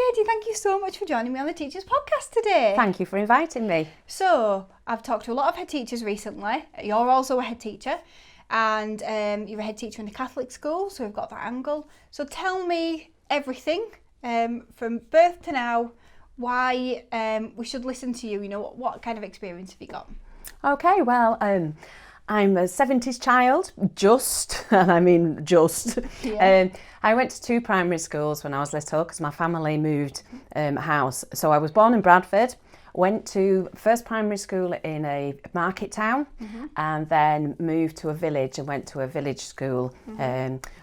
Katy, thank you so much for joining me on the Teachers Podcast today. Thank you for inviting me. So, I've talked to a lot of head teachers recently. You're also a head teacher, and you're a head teacher in a Catholic school, so we've got that angle. So tell me everything from birth to now, why we should listen to you. You know, what kind of experience have you got? Okay, well, I'm a 70s child, and I mean just. Yeah. I went to 2 primary schools when I was little because my family moved house. So I was born in Bradford, went to first primary school in a market town, and then moved to a village and went to a village school.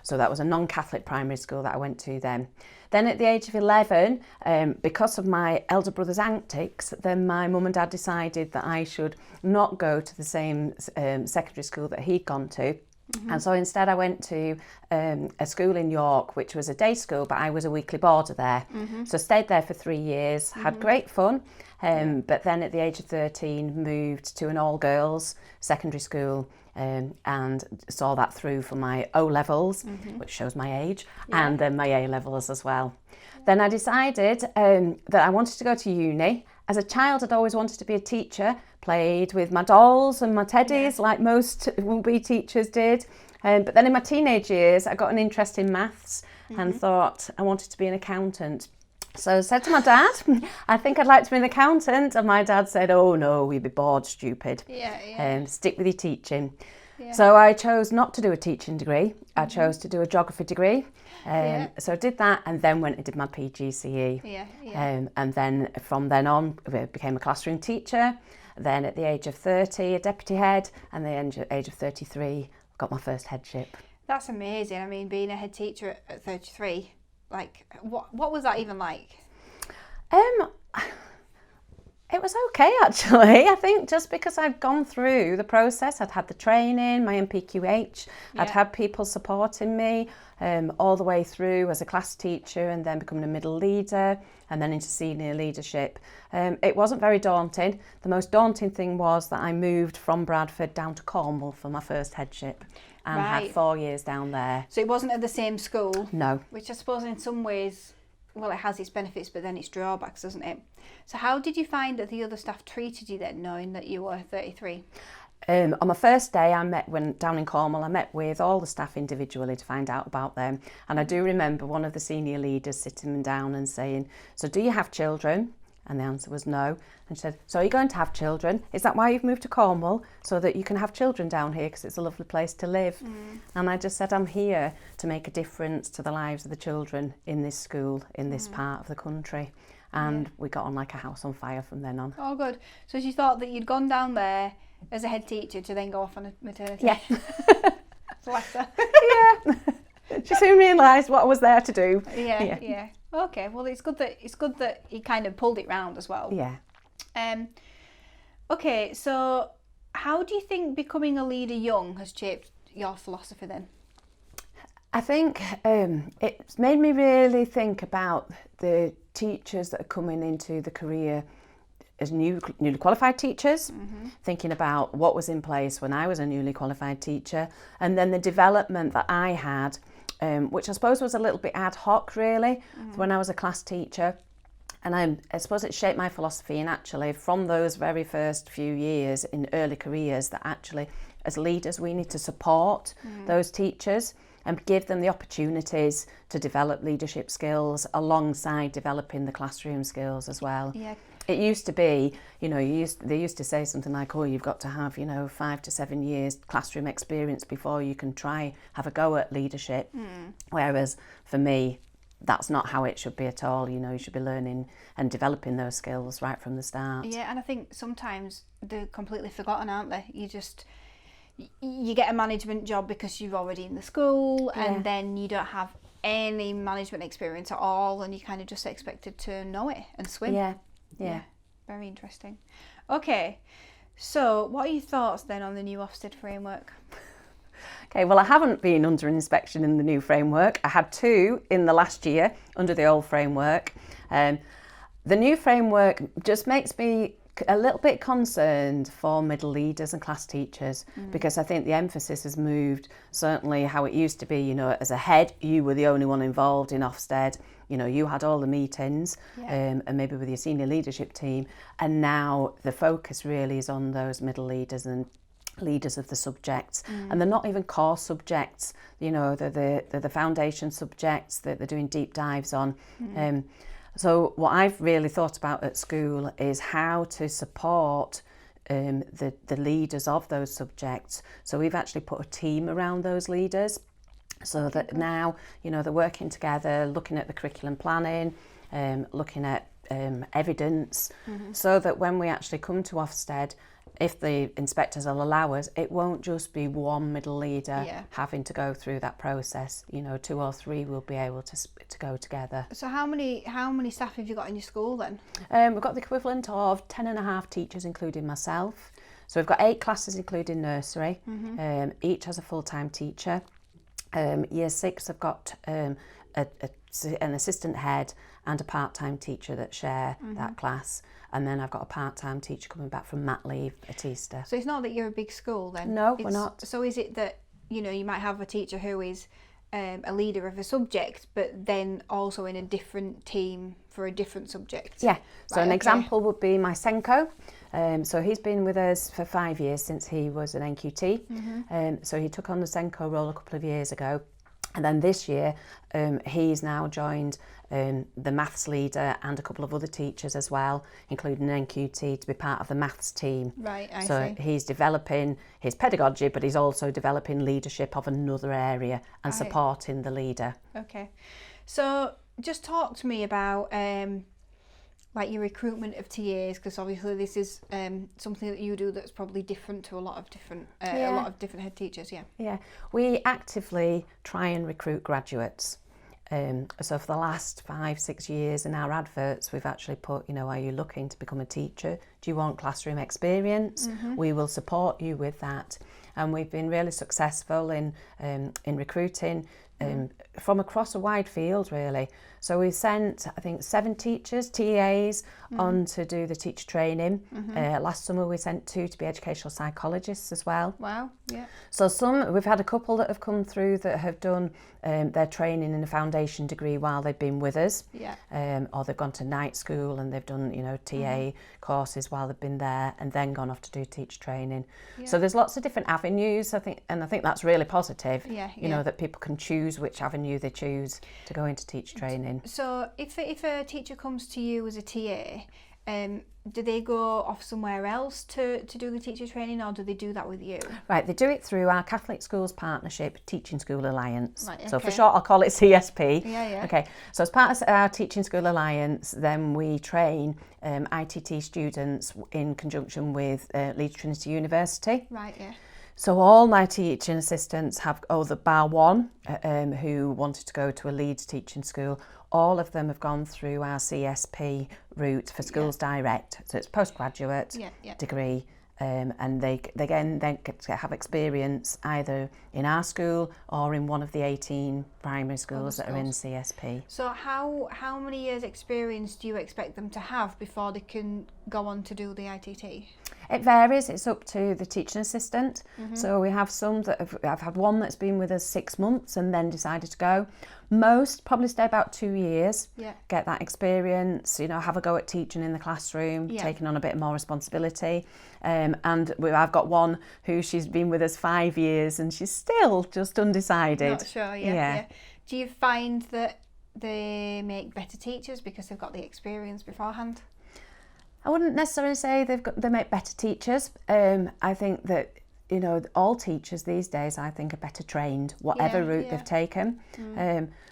So that was a non-Catholic primary school that I went to then. Then at the age of 11, because of my elder brother's antics, then my mum and dad decided that I should not go to the same secondary school that he'd gone to. And so instead I went to a school in York, which was a day school, but I was a weekly boarder there. So stayed there for 3 years, had great fun, but then at the age of 13 moved to an all-girls secondary school and saw that through for my O-levels, which shows my age, and then my A-levels as well. Then I decided that I wanted to go to uni. As a child, I'd always wanted to be a teacher, played with my dolls and my teddies like most will-be teachers did. But then in my teenage years, I got an interest in maths and thought I wanted to be an accountant. So I said to my dad, I think I'd like to be an accountant. And my dad said, oh no, you'd be bored, stupid. Stick with your teaching. So I chose not to do a teaching degree. I chose to do a geography degree. So I did that and then went and did my PGCE. And then from then on, I became a classroom teacher. Then at the age of 30, a deputy head. And at the age of 33, got my first headship. That's amazing. I mean, being a head teacher at 33, like, what was that even like? It was okay, actually. I think just because I'd gone through the process, I'd had the training, my MPQH, I'd had people supporting me all the way through as a class teacher and then becoming a middle leader and then into senior leadership. It wasn't very daunting. The most daunting thing was that I moved from Bradford down to Cornwall for my first headship and had 4 years down there. So it wasn't at the same school? No. Which I suppose in some ways, well, it has its benefits, but then its drawbacks, doesn't it? So how did you find that the other staff treated you then, knowing that you were 33? On my first day, down in Cornwall, I met with all the staff individually to find out about them. And I do remember one of the senior leaders sitting me down and saying, so do you have children? And the answer was no. And she said, so are you going to have children? Is that why you've moved to Cornwall? So that you can have children down here because it's a lovely place to live. And I just said, I'm here to make a difference to the lives of the children in this school, in this part of the country. And we got on like a house on fire from then on. Oh, good. So she thought that you'd gone down there as a head teacher to then go off on a maternity. Yeah. Bless her. Yeah. She soon realised what I was there to do. Yeah. Okay. Well, it's good that you kind of pulled it round as well. Yeah. Okay. So, how do you think becoming a leader young has shaped your philosophy then? I think it's made me really think about the teachers that are coming into the career as newly qualified teachers, thinking about what was in place when I was a newly qualified teacher, and then the development that I had, which I suppose was a little bit ad hoc really, when I was a class teacher. And I suppose it shaped my philosophy, and actually from those very first few years in early careers that actually as leaders we need to support those teachers and give them the opportunities to develop leadership skills alongside developing the classroom skills as well. Yeah. It used to be, they used to say something like, oh, you've got to have, 5 to 7 years classroom experience before you can have a go at leadership. Whereas for me, that's not how it should be at all. You should be learning and developing those skills right from the start. Yeah, and I think sometimes they're completely forgotten, aren't they? You get a management job because you're already in the school, and then you don't have any management experience at all, and you're kind of just expected to know it and swim. Yeah. Very interesting. Okay, so what are your thoughts then on the new Ofsted Framework? Okay, well, I haven't been under an inspection in the new framework. I had 2 in the last year under the old framework. The new framework just makes me a little bit concerned for middle leaders and class teachers, because I think the emphasis has moved, certainly how it used to be, you know, as a head, you were the only one involved in Ofsted, you know, you had all the meetings, and maybe with your senior leadership team, and now the focus really is on those middle leaders and leaders of the subjects, and they're not even core subjects, you know, they're the foundation subjects that they're doing deep dives on. So what I've really thought about at school is how to support the leaders of those subjects. So we've actually put a team around those leaders, so that now, you know, they're working together, looking at the curriculum planning, looking at evidence, so that when we actually come to Ofsted, if the inspectors will allow us, it won't just be one middle leader having to go through that process. You know, 2 or 3 will be able to go together. So how many staff have you got in your school then? We've got the equivalent of 10.5 teachers, including myself. So we've got 8 classes, including nursery. Each has a full-time teacher. Year 6 have got an assistant head and a part-time teacher that share that class, and then I've got a part-time teacher coming back from mat leave at Easter. So it's not that you're a big school then? No, we're not. So is it that, you know, you might have a teacher who is a leader of a subject, but then also in a different team for a different subject? Yeah, so an example would be my Senko. So he's been with us for 5 years since he was an NQT. So he took on the Senko role a couple of years ago. And then this year, he's now joined the maths leader and a couple of other teachers as well, including an NQT, to be part of the maths team. Right, I So see. he's developing his pedagogy, but he's also developing leadership of another area and supporting the leader. Okay. So just talk to me about like your recruitment of TAs, because obviously this is something that you do that's probably different to a lot of different head teachers. Yeah, we actively try and recruit graduates. So for the last 5-6 years in our adverts, we've actually put, you know, are you looking to become a teacher? Do you want classroom experience? We will support you with that. And we've been really successful in recruiting from across a wide field, really. So we sent, I think, 7 teachers, TAs, on to do the teacher training. Last summer we sent 2 to be educational psychologists as well. Wow, yeah. So we've had a couple that have come through that have done their training in a foundation degree while they've been with us. Or they've gone to night school and they've done, you know, TA courses while they've been there, and then gone off to do teacher training. So there's lots of different avenues, I think, and I think that's really positive. You know, that people can choose which avenue they choose to go into teacher training. So if a teacher comes to you as a TA, do they go off somewhere else to do the teacher training, or do they do that with you? Right, they do it through our Catholic Schools Partnership Teaching School Alliance. Right, So for okay. short, I'll call it CSP. Yeah. Okay, so as part of our Teaching School Alliance, then we train ITT students in conjunction with Leeds Trinity University. Right, yeah. So all my teaching assistants have, the bar one, who wanted to go to a Leeds teaching school, all of them have gone through our CSP route for Schools Direct. So it's postgraduate degree, and they again then get to have experience either in our school or in one of the 18 primary schools that are in CSP. So how many years experience do you expect them to have before they can go on to do the ITT? It varies, it's up to the teaching assistant. So we have some that I've had one that's been with us 6 months and then decided to go. Most probably stay about 2 years, get that experience, you know, have a go at teaching in the classroom, taking on a bit more responsibility. And I've got one who she's been with us 5 years and she's still just undecided. Not sure, yeah. Do you find that they make better teachers because they've got the experience beforehand? I wouldn't necessarily say they make better teachers. I think that, you know, all teachers these days, I think, are better trained, whatever route they've taken.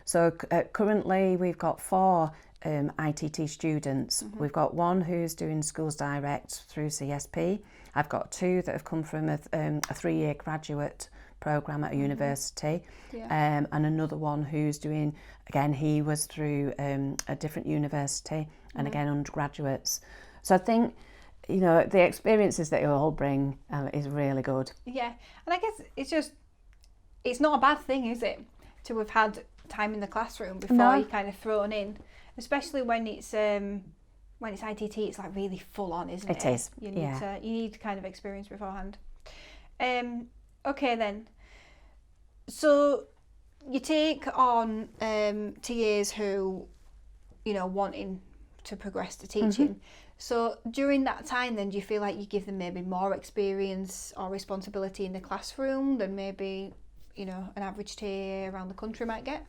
So currently we've got 4 ITT students. We've got one who's doing Schools Direct through CSP. I've got 2 that have come from a 3-year graduate programme at a university, and another one who's doing, again, he was through a different university, and again, undergraduates. So I think, you know, the experiences that you all bring is really good. Yeah, and I guess it's not a bad thing, is it, to have had time in the classroom before you're kind of thrown in, especially when it's when it's ITT, it's like really full on, isn't it? It is. You need kind of experience beforehand. Okay then. So you take on TAs who, wanting to progress to teaching. So during that time then, do you feel like you give them maybe more experience or responsibility in the classroom than maybe, an average TA around the country might get?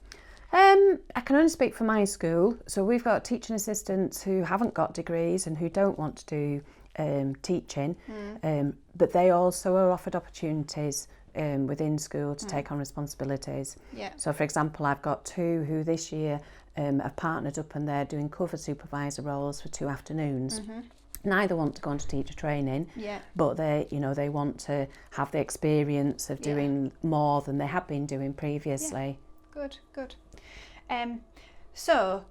I can only speak for my school. So we've got teaching assistants who haven't got degrees and who don't want to do teaching, but they also are offered opportunities within school to take on responsibilities. Yeah. So for example, I've got 2 who this year have partnered up and they're doing cover supervisor roles for 2 afternoons. Neither want to go on to teacher training, but they want to have the experience of doing more than they have been doing previously. Yeah. Good. So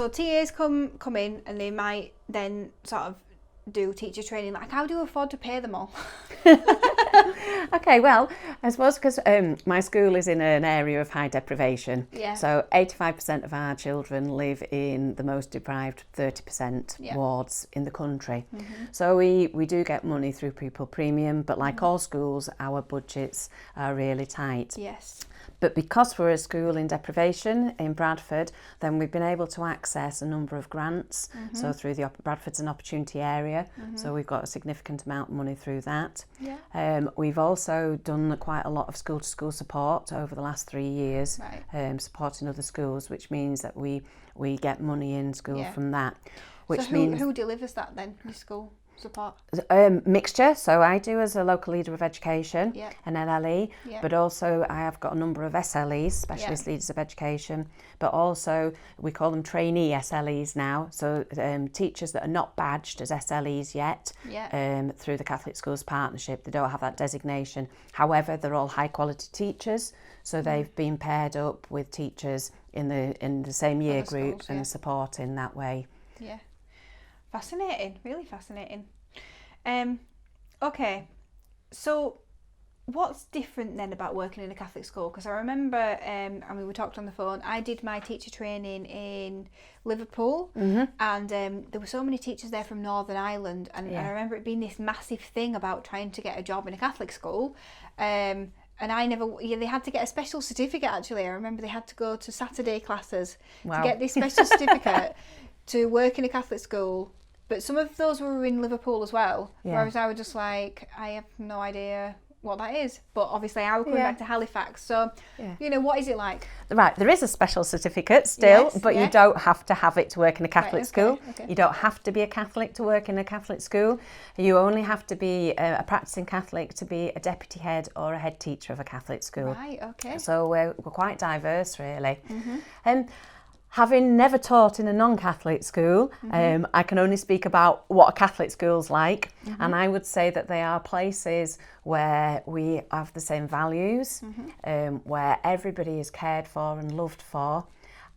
TAs come in and they might then sort of do teacher training. Like, how do you afford to pay them all? Okay, well, I suppose because my school is in an area of high deprivation. Yeah. So 85% of our children live in the most deprived 30% wards in the country. So we do get money through pupil premium, but like all schools, our budgets are really tight. Yes. But because we're a school in deprivation in Bradford, then we've been able to access a number of grants. So through the Bradford's an opportunity area, so we've got a significant amount of money through that. Yeah. We've also done quite a lot of school-to-school support over the last 3 years, supporting other schools, which means that we get money in school from that. Which so means who delivers that then, your school support? Mixture. So I do as a local leader of education, an LLE, but also I have got a number of SLEs, specialist leaders of education, but also we call them trainee SLEs now. So teachers that are not badged as SLEs yet through the Catholic Schools Partnership. They don't have that designation. However, they're all high quality teachers. So they've been paired up with teachers in the same year group and supporting that way. Yeah. Fascinating, really fascinating. Okay, so what's different then about working in a Catholic school? Because I remember, and we talked on the phone, I did my teacher training in Liverpool, and there were so many teachers there from Northern Ireland, and I remember it being this massive thing about trying to get a job in a Catholic school. And they had to get a special certificate actually. I remember they had to go to Saturday classes to get this special certificate to work in a Catholic school. But some of those were in Liverpool as well, whereas I was just like, I have no idea what that is. But obviously I was coming back to Halifax, so, what is it like? Right, there is a special certificate still, but you don't have to have it to work in a Catholic school. Okay. You don't have to be a Catholic to work in a Catholic school. You only have to be a practising Catholic to be a deputy head or a head teacher of a Catholic school. Right, okay. So we're quite diverse, really. Having never taught in a non-Catholic school, I can only speak about what a Catholic school's like, and I would say that they are places where we have the same values, where everybody is cared for and loved for.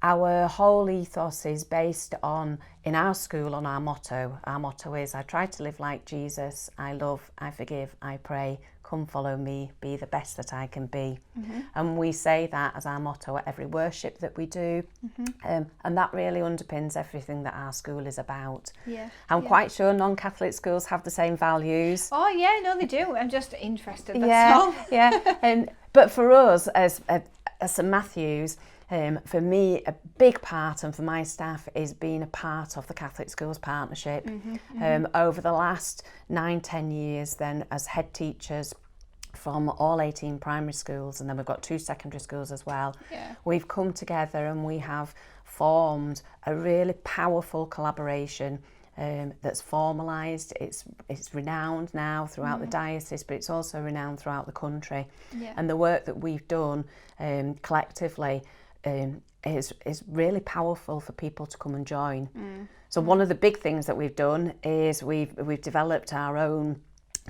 Our whole ethos is based on, in our school, on our motto. Our motto is, I try to live like Jesus, I love, I forgive, I pray, come follow me, be the best that I can be. And we say that as our motto at every worship that we do, and that really underpins everything that our school is about. I'm quite sure non-Catholic schools have the same values. Oh yeah, no they do, I'm just interested, that's all. But for us as St Matthew's, for me, a big part, and for my staff, is being a part of the Catholic Schools Partnership. Over the last 9-10 years then, as head teachers from all 18 primary schools, and then we've got 2 secondary schools as well, we've come together and we have formed a really powerful collaboration that's formalised. It's renowned now throughout the diocese, but it's also renowned throughout the country. And the work that we've done collectively is really powerful for people to come and join. So one of the big things that we've done is we've developed our own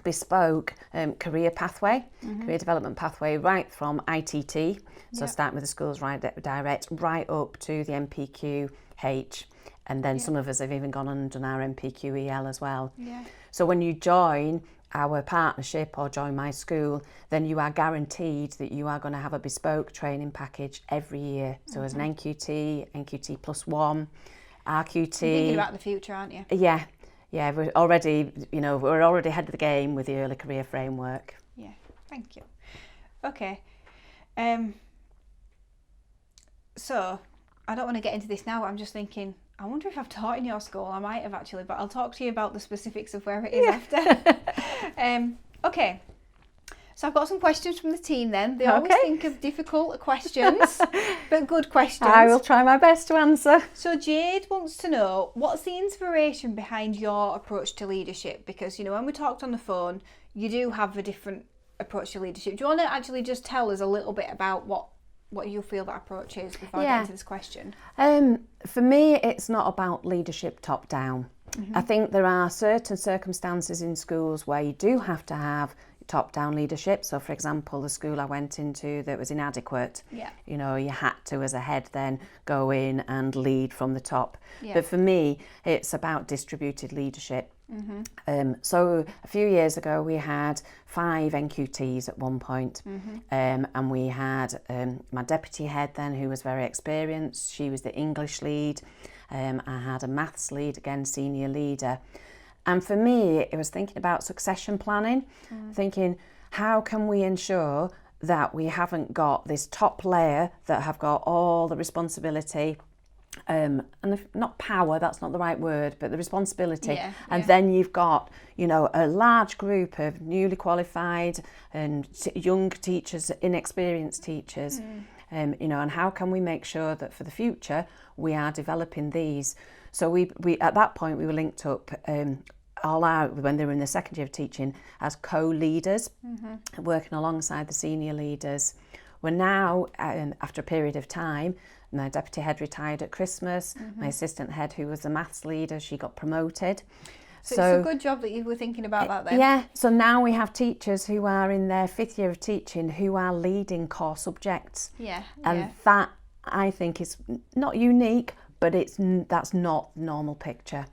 bespoke career pathway, career development pathway, right from ITT, so starting with the schools right direct, right up to the MPQH, and then some of us have even gone on and done our MPQEL as well. So when you join, our partnership or join my school, then you are guaranteed that you are going to have a bespoke training package every year. So as an NQT, NQT plus one, RQT. You're thinking about the future, aren't you? Yeah, we're already ahead of the game with the early career framework. Yeah, thank you. Okay. So I don't want to get into this now, but I'm just thinking, I wonder if I've taught in your school. I might have actually, but I'll talk to you about the specifics of where it is after. Okay. So I've got some questions from the team then. They always think of difficult questions, but good questions. I will try my best to answer. So Jade wants to know, what's the inspiration behind your approach to leadership? Because, when we talked on the phone, you do have a different approach to leadership. Do you want to actually just tell us a little bit about what you feel that approach is before I get into this question? For me, it's not about leadership top down. I think there are certain circumstances in schools where you do have to have top-down leadership. So, for example, the school I went into that was inadequate, you had to, as a head, then go in and lead from the top. But for me, it's about distributed leadership. So a few years ago, we had 5 NQTs at one point, and we had my deputy head then, who was very experienced. She was the English lead. I had a maths lead, again, senior leader. And for me, it was thinking about succession planning, thinking, how can we ensure that we haven't got this top layer that have got all the responsibility, and if not power, that's not the right word, but the responsibility. Then you've got, a large group of newly qualified and young teachers, inexperienced teachers, and how can we make sure that for the future we are developing these? So we at that point we were linked up all out when they were in the second year of teaching as co-leaders, working alongside the senior leaders. We're now, after a period of time, my deputy head retired at Christmas, my assistant head, who was the maths leader, she got promoted. So it's a good job that you were thinking about that then. Yeah, so now we have teachers who are in their 5th year of teaching who are leading core subjects. And that, I think, is not unique, but that's not the normal picture.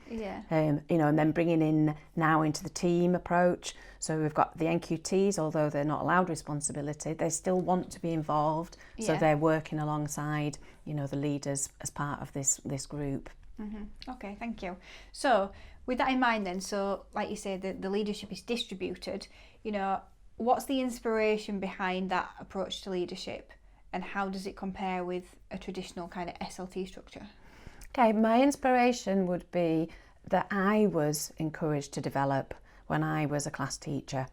And then bringing in now into the team approach. So we've got the NQTs, although they're not allowed responsibility, they still want to be involved. So they're working alongside, the leaders as part of this group. Okay, thank you. So with that in mind then, so like you say, the leadership is distributed, what's the inspiration behind that approach to leadership, and how does it compare with a traditional kind of SLT structure? Okay, my inspiration would be that I was encouraged to develop when I was a class teacher.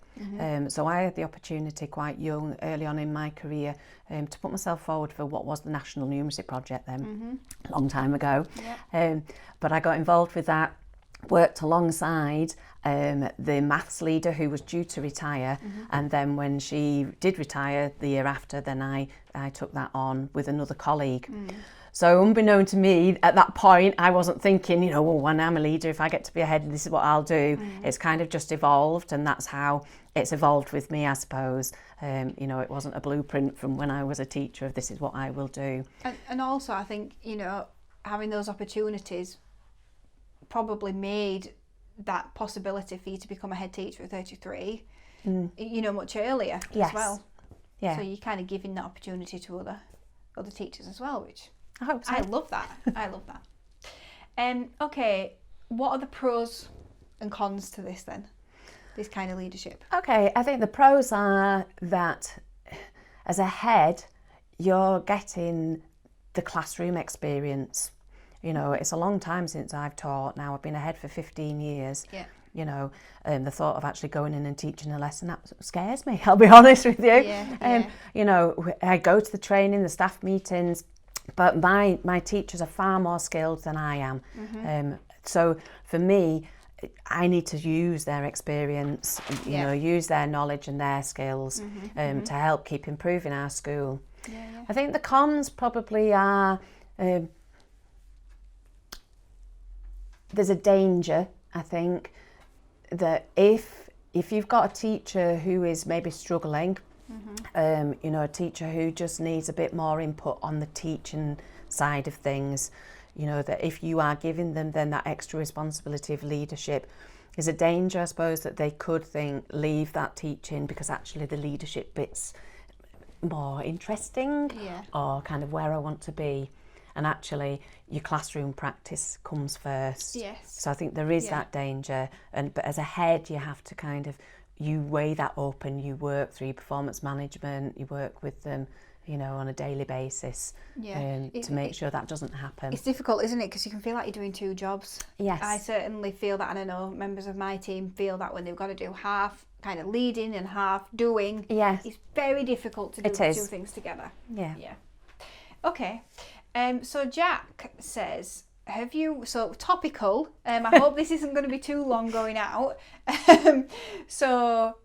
So I had the opportunity quite young, early on in my career, to put myself forward for what was the National Numeracy Project then, a long time ago. But I got involved with that, worked alongside the maths leader who was due to retire, and then when she did retire the year after, then I took that on with another colleague. So unbeknown to me at that point, I wasn't thinking, when I'm a leader, if I get to be a head, this is what I'll do. It's kind of just evolved, and that's how it's evolved with me, I suppose. It wasn't a blueprint from when I was a teacher of this is what I will do. And also, I think, having those opportunities probably made that possibility for you to become a head teacher at 33, much earlier as well. So you're kind of giving that opportunity to other teachers as well, which I hope so. I love that. I love that. Okay, what are the pros and cons to this then? This kind of leadership? Okay, I think the pros are that as a head, you're getting the classroom experience. It's a long time since I've taught now. I've been a head for 15 years. The thought of actually going in and teaching a lesson, that scares me, I'll be honest with you. I go to the training, the staff meetings, but my teachers are far more skilled than I am. So for me, I need to use their experience, use their knowledge and their skills to help keep improving our school. I think the cons probably are, there's a danger, I think, that if you've got a teacher who is maybe struggling, a teacher who just needs a bit more input on the teaching side of things, that if you are giving them then that extra responsibility of leadership, there's a danger, I suppose, that they could think, leave that teaching because actually the leadership bit's more interesting or kind of where I want to be. And actually your classroom practice comes first. Yes. So I think there is that danger. But as a head, you have to kind of, you weigh that up and you work through performance management, you work with them, you know, on a daily basis to make sure that doesn't happen. It's difficult, isn't it? Because you can feel like you're doing two jobs. Yes. I certainly feel that, and I know members of my team feel that when they've got to do half kind of leading and half doing. Yes. It's very difficult to do the two things together. Yeah. Yeah. Okay. So Jack says, so topical, I hope this isn't going to be too long going out. So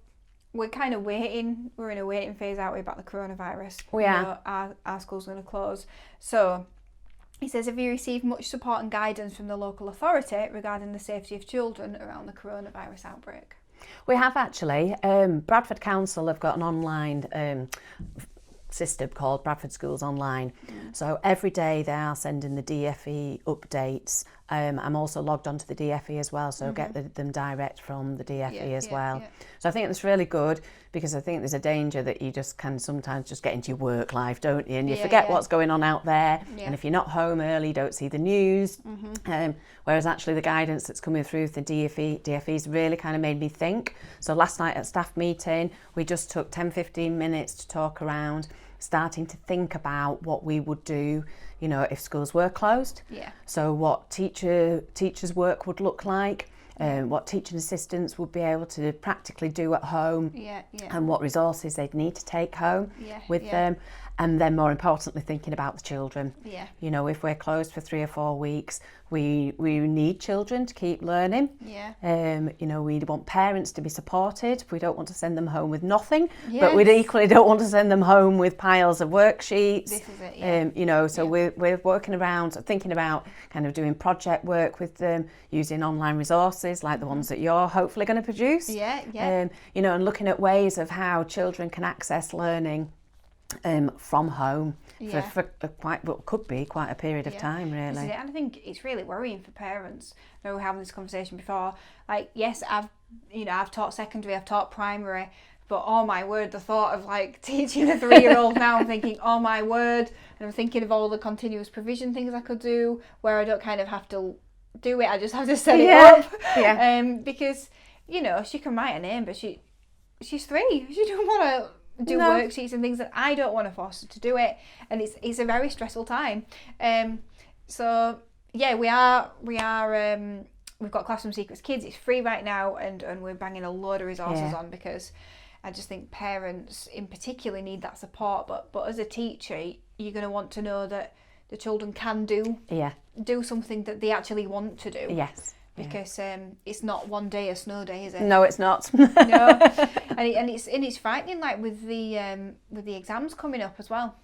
we're kind of waiting, we're in a waiting phase, aren't we, about the coronavirus? We are. Our school's going to close. So he says, have you received much support and guidance from the local authority regarding the safety of children around the coronavirus outbreak? We have actually. Bradford Council have got an online system called Bradford Schools Online. So every day they are sending the DfE updates. I'm also logged onto the DfE as well, so get them direct from the DfE as well. Yeah. So I think it's really good, because I think there's a danger that you just can sometimes just get into your work life, don't you? And you forget what's going on out there. Yeah. And if you're not home early, you don't see the news. Whereas actually the guidance that's coming through the DfE's really kind of made me think. So last night at staff meeting, we just took 10-15 minutes to talk around, starting to think about what we would do, you know, if schools were closed. Yeah. So what teachers' work would look like, what teaching assistants would be able to practically do at home, and what resources they'd need to take home with them. And then more importantly, thinking about the children. Yeah. You know, if we're closed for 3 or 4 weeks, we need children to keep learning. Yeah. You know, we want parents to be supported. We don't want to send them home with nothing, but we equally don't want to send them home with piles of worksheets. This is it, you know, so we're working around, thinking about kind of doing project work with them, using online resources like the ones that you're hopefully going to produce. You know, and looking at ways of how children can access learning from home for quite what could be quite a period of time, really. And I think it's really worrying for parents. I know we were having this conversation before. Like, yes, I've taught secondary, I've taught primary, but oh my word, the thought of like teaching a 3-year-old now, I'm thinking, oh my word, and I'm thinking of all the continuous provision things I could do where I don't kind of have to do it. I just have to set it up. Because you know, she can write a name, but she's 3. She don't want to do worksheets and things that I don't want to force her to do it, and it's a very stressful time. So yeah, we've got Classroom Secrets Kids. It's free right now, and we're banging a load of resources on, because I just think parents in particular need that support. But as a teacher, you're going to want to know that the children can do something that they actually want to do. Yes. Because it's not one day a snow day, is it? No, it's not. No, and it's frightening, like with the exams coming up as well.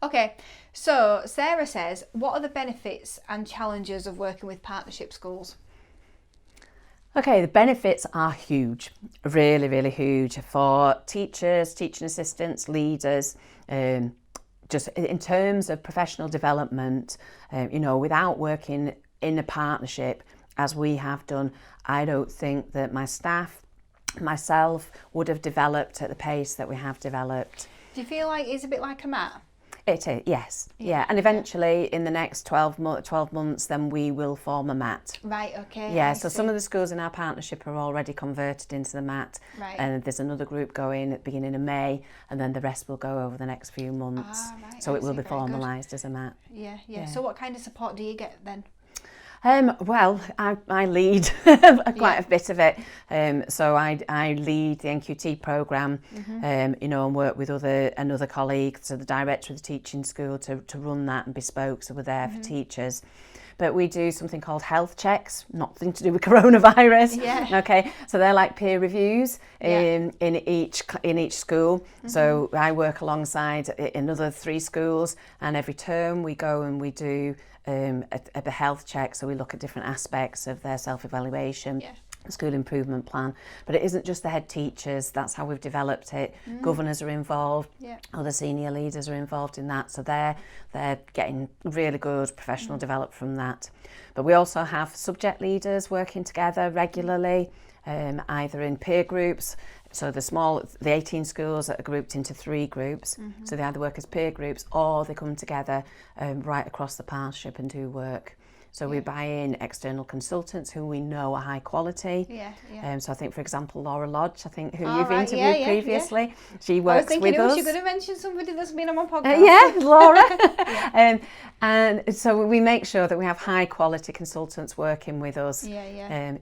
Okay, so Sarah says, what are the benefits and challenges of working with partnership schools? Okay, the benefits are huge, really, really huge for teachers, teaching assistants, leaders. Just in terms of professional development, you know, without working in a partnership, as we have done, I don't think that my staff, myself, would have developed at the pace that we have developed. Do you feel like it's a bit like a mat? It is, yes. Yeah. And eventually in the next 12 months, then we will form a mat. Right, okay. Yeah, so some of the schools in our partnership are already converted into the mat. Right. And there's another group going at the beginning of May, and then the rest will go over the next few months. Right. So it will be formalised as a mat. Yeah. So what kind of support do you get then? Well, I lead quite a bit of it. So I lead the NQT programme, you know, and work with another colleague, so the director of the teaching school, to run that and bespoke. So we're there for teachers. But we do something called health checks, nothing to do with coronavirus. Yeah. Okay, so they're like peer reviews in each school. So I work alongside another 3 schools, and every term we go and we do a health check. So we look at different aspects of their self-evaluation. school improvement plan. But it isn't just the head teachers, that's how we've developed it. Governors are involved, other senior leaders are involved in that, so they're getting really good professional development from that. But we also have subject leaders working together regularly, either in peer groups. So the 18 schools are grouped into 3 groups. So they either work as peer groups or they come together right across the partnership and do work. So we buy in external consultants who we know are high quality. So I think, for example, Laura Lodge, I think, who you've interviewed previously, she works with us. You're going to mention somebody that's been on my podcast. Laura. And so we make sure that we have high quality consultants working with us. You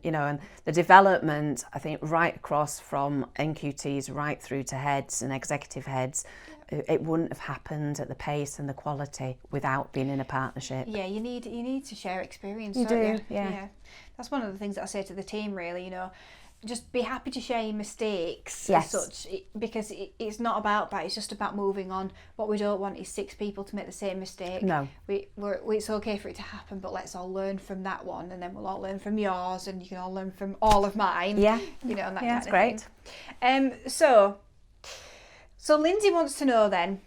know, and the development, I think, right across from NQTs right through to heads and executive heads, it wouldn't have happened at the pace and the quality without being in a partnership. You need to share experience. You don't do, yeah. That's one of the things that I say to the team, really. You know, just be happy to share your mistakes Yes. as such, because it's not about that. It's just about moving on. What we don't want is 6 people to make the same mistake. No. It's okay for it to happen, but let's all learn from that one, and then we'll all learn from yours, and you can all learn from all of mine. Yeah. You know, and that kind that's of great. thing. So Lindsay wants to know then,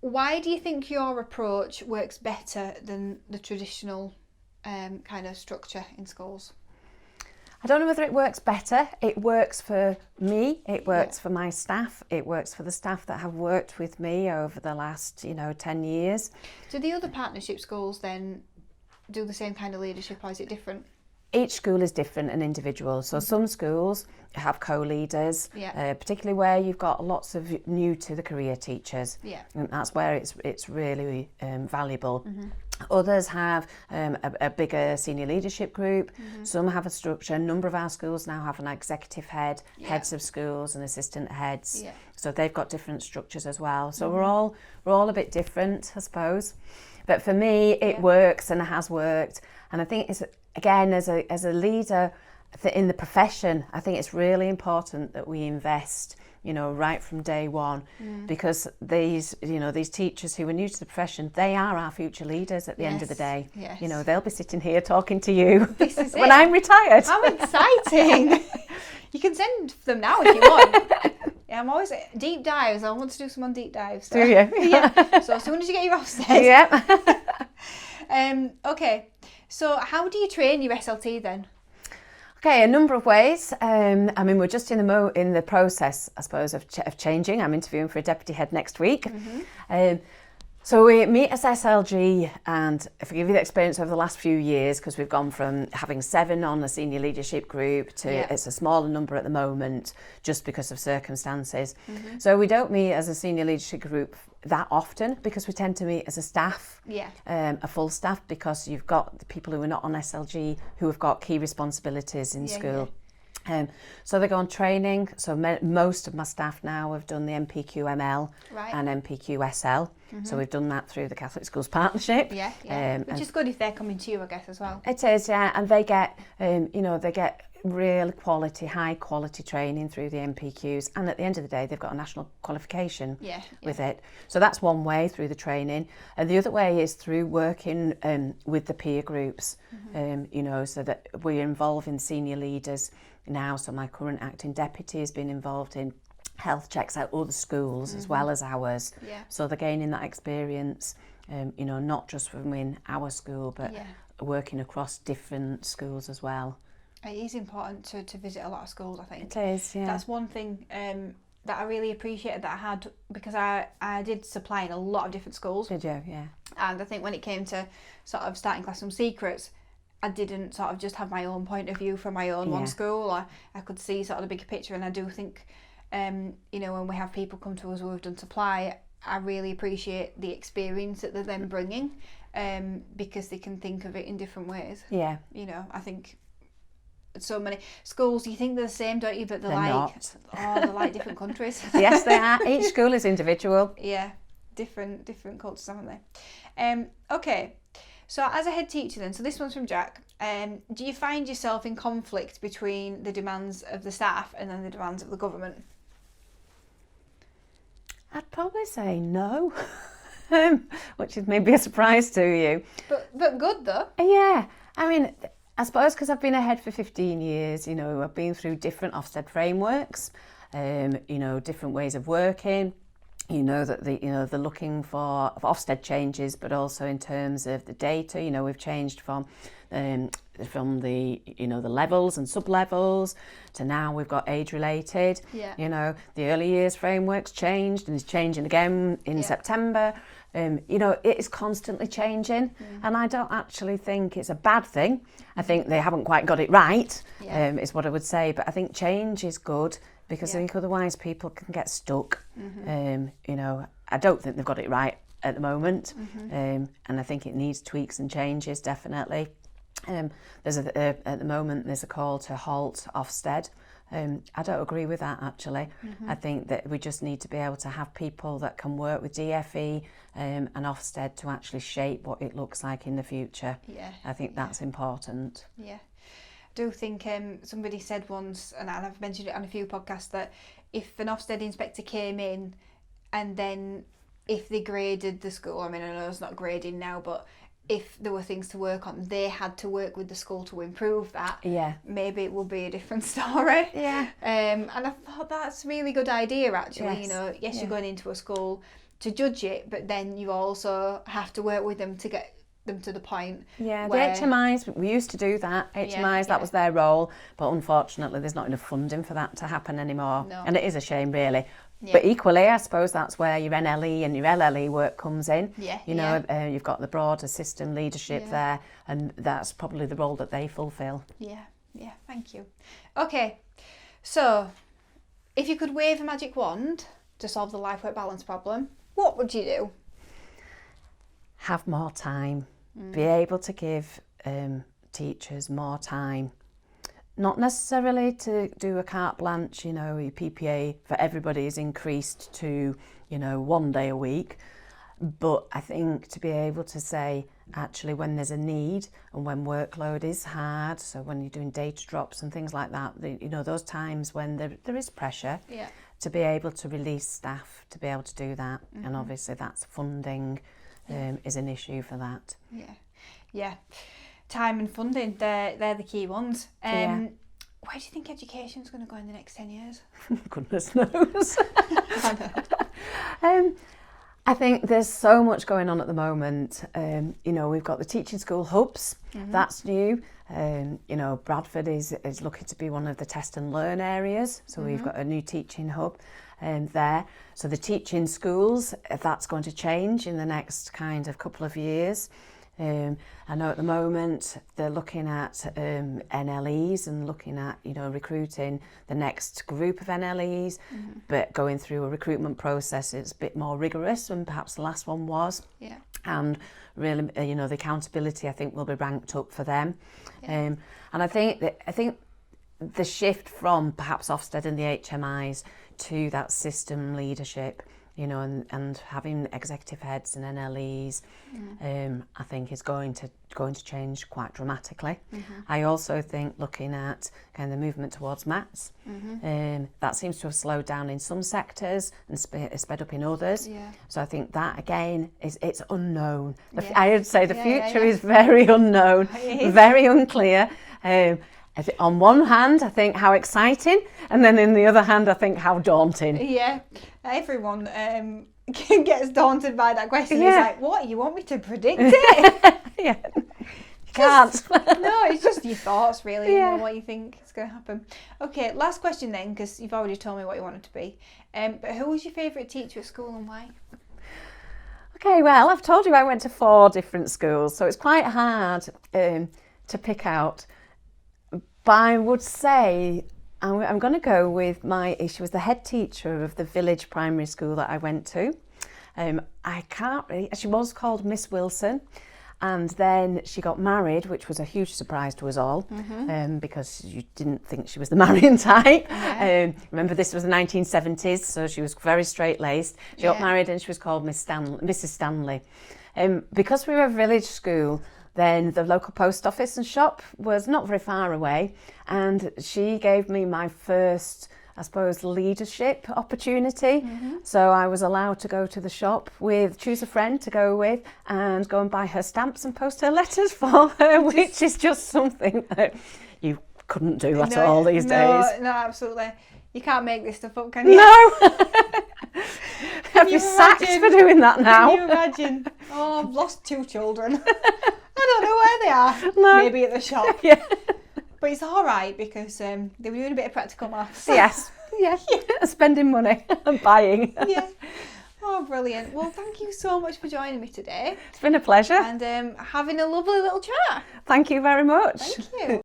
why do you think your approach works better than the traditional kind of structure in schools? I don't know whether it works better. It works for me, it works for my staff, it works for the staff that have worked with me over the last, 10 years. Do the other partnership schools then do the same kind of leadership, or is it different? Each school is different and individual. So some schools have co-leaders, particularly where you've got lots of new to the career teachers. And that's where it's really valuable. Others have a bigger senior leadership group. Some have a structure. A number of our schools now have an executive head, heads of schools and assistant heads. So they've got different structures as well. So we're all a bit different, I suppose. But for me, it works and it has worked. And I think it's, again, as a leader in the profession, I think it's really important that we invest, right from day one, because these teachers who are new to the profession, they are our future leaders at the end of the day. They'll be sitting here talking to you when I'm retired. How exciting! You can send them now if you want. I'm always deep dives. I want to do some on deep dives. So. Do you? So as soon as you get your Ofsted. Okay. So how do you train your SLT then? Okay, a number of ways. We're just in the process, I suppose, of changing. I'm interviewing for a deputy head next week. So we meet as SLG, and if I give you the experience over the last few years, because we've gone from having 7 on a senior leadership group to it's a smaller number at the moment, just because of circumstances. So we don't meet as a senior leadership group that often, because we tend to meet as a staff, a full staff, because you've got the people who are not on SLG who have got key responsibilities in school. So they go on training. So most of my staff now have done the MPQML and MPQSL. So we've done that through the Catholic Schools Partnership. Which is good if they're coming to you, I guess, as well. It is, and they get, they get real quality, high quality training through the MPQs, and at the end of the day they've got a national qualification with it. So that's one way, through the training, and the other way is through working with the peer groups, so that we're involving senior leaders now. So my current acting deputy has been involved in health checks at other schools as well as ours. So they're gaining that experience, not just from in our school, but working across different schools as well. It is important to visit a lot of schools, I think. It is, yeah. That's one thing that I really appreciated that I had, because I did supply in a lot of different schools. Did you? Yeah. And I think when it came to sort of starting Classroom Secrets, I didn't sort of just have my own point of view from my own one school. I could see sort of the bigger picture, and I do think, when we have people come to us who have done supply, I really appreciate the experience that they're then bringing, because they can think of it in different ways. Yeah. I think so many schools, you think they're the same, don't you? But they're not. They're like different countries. Yes, they are. Each school is individual. Yeah, different cultures, haven't they? Okay. So as a head teacher then, so this one's from Jack, do you find yourself in conflict between the demands of the staff and then the demands of the government? I'd probably say no, which is maybe a surprise to you. But good though. Yeah, I mean, I suppose because I've been a head for 15 years, you know, I've been through different Ofsted frameworks, you know, different ways of working. You know that they're looking for Ofsted changes, but also in terms of the data. You know, we've changed from the the levels and sub levels to now we've got age related. Yeah. You know, the early years framework's changed and is changing again in September. You know, it is constantly changing, and I don't actually think it's a bad thing. I think they haven't quite got it right, is what I would say. But I think change is good. Because I think otherwise people can get stuck. You know, I don't think they've got it right at the moment, and I think it needs tweaks and changes definitely. There's at the moment there's a call to halt Ofsted. I don't agree with that actually. I think that we just need to be able to have people that can work with DfE and Ofsted to actually shape what it looks like in the future. I think that's important. I do think somebody said once, and I've mentioned it on a few podcasts, that if an Ofsted inspector came in and then if they graded the school, I mean, I know it's not grading now, but if there were things to work on, they had to work with the school to improve that. Maybe it will be a different story. And I thought that's a really good idea actually. You know, yes, you're going into a school to judge it, but then you also have to work with them to get them to the point. The HMIs, we used to do that. HMIs, that was their role, but unfortunately there's not enough funding for that to happen anymore. And it is a shame really. But equally, I suppose that's where your NLE and your LLE work comes in. You know, you've got the broader system leadership there, and that's probably the role that they fulfil. Thank you. Okay, so if you could wave a magic wand to solve the life-work balance problem, what would you do? Have more time. Be able to give teachers more time. Not necessarily to do a carte blanche, you know, your PPA for everybody is increased to, you know, 1 day a week. But I think to be able to say, actually, when there's a need and when workload is hard, so when you're doing data drops and things like that, you know, those times when there is pressure, to be able to release staff to be able to do that. And obviously that's funding is an issue for that. Time and funding, they're the key ones. Where do you think education's going to go in the next 10 years? Goodness knows. I think there's so much going on at the moment. You know, we've got the teaching school hubs, that's new. You know, Bradford is looking to be one of the test and learn areas. So we've got a new teaching hub there. So the teaching schools, that's going to change in the next kind of couple of years. I know at the moment they're looking at NLEs and looking at, you know, recruiting the next group of NLEs, but going through a recruitment process it's a bit more rigorous than perhaps the last one was. And really, you know, the accountability I think will be ranked up for them. And I think the shift from perhaps Ofsted and the HMIs to that system leadership, you know, and having executive heads and NLEs, I think is going to change quite dramatically. I also think looking at kind of the movement towards maths, that seems to have slowed down in some sectors and sped up in others. So I think that again it's unknown. I would say the future is very unknown, very unclear. On one hand, I think how exciting, and then in the other hand, I think how daunting. Everyone gets daunted by that question. It's like, what, you want me to predict it? You can't. No, it's just your thoughts, really, you know, what you think is going to happen. Okay, last question then, because you've already told me what you want it to be. But who was your favourite teacher at school and why? Okay, well, I've told you I went to 4 different schools, so it's quite hard to pick out. But I would say I'm going to go with she was the head teacher of the village primary school that I went to. She was called Miss Wilson, and then she got married, which was a huge surprise to us all, because you didn't think she was the marrying type. Remember, this was the 1970s, so she was very straight-laced. She got married and she was called Mrs. Stanley. Because we were a village school, then the local post office and shop was not very far away, and she gave me my first I suppose, leadership opportunity. So I was allowed to go to the shop choose a friend to go with and go and buy her stamps and post her letters for her, which is just something that you couldn't do at all these days. No, absolutely. You can't make this stuff up, can you? No! Have you sacked for doing that now? Can you imagine? Oh, I've lost 2 children. I don't know where they are. No. Maybe at the shop. Yeah. But it's all right because they were doing a bit of practical maths. Yes. Yeah. Spending money and buying. Yeah. Oh, brilliant. Well, thank you so much for joining me today. It's been a pleasure. And having a lovely little chat. Thank you very much. Thank you.